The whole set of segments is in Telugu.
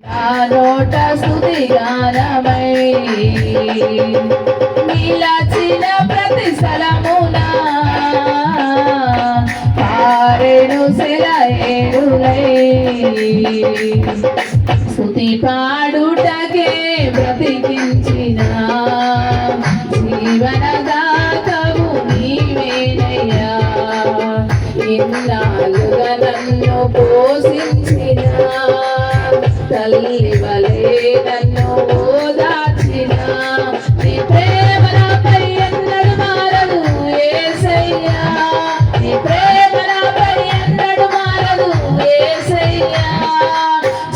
నోట స్తుతి గానమై నిలచిన ప్రతి స్థలమున పారెను సెలయేరులై స్తుతి పాడుటకే బ్రతికించిన జీవనదాతవు నీవేనయ్యా ఇన్నాళ్ళుగా నన్ను పోషించిన తల్లి వలే నన్ను ఓదార్చిన నీ ప్రేమ నాపై ఎన్నడు మారదు యేసయ్యా నీ ప్రేమ నాపై ఎన్నడు మారదు యేసయ్యా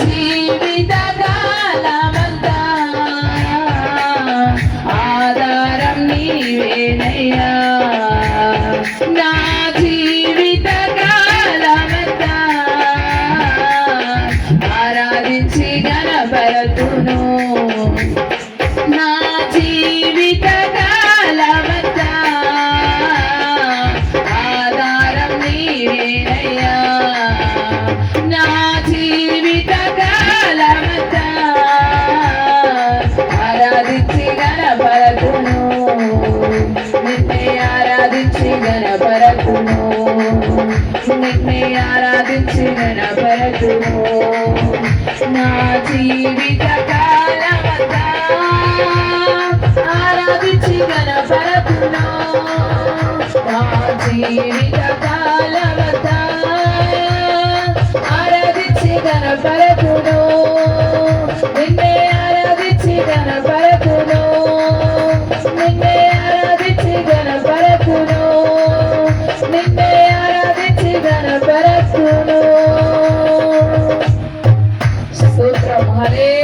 జీవిత కాలమంతా ఆధారం నీవేనయ్యా నా జీవిత కాలమంతా ఆరాధించి గణపరతును నా జీవిత కాలమంతా ఆధారం నీవేనయ్యా నా జీవిత కాలమంతా ఆరాధించి గణపరతును నిన్నే ఆరాధించి గణపరతును నిన్నే ఆరాధించి గణపరతును నా జీవిత కాలమంతా ఆరాధించి గణపరతును నా జీవిత కాలమంతా ఆరాధించి గణపరతును నిన్నే ఆరాధించి గణపరతును నిన్నే ఆరాధించి గణపరతును నిన్నే ఆరాధించి గణపరతును స్తోత్రం హల్లెలూయా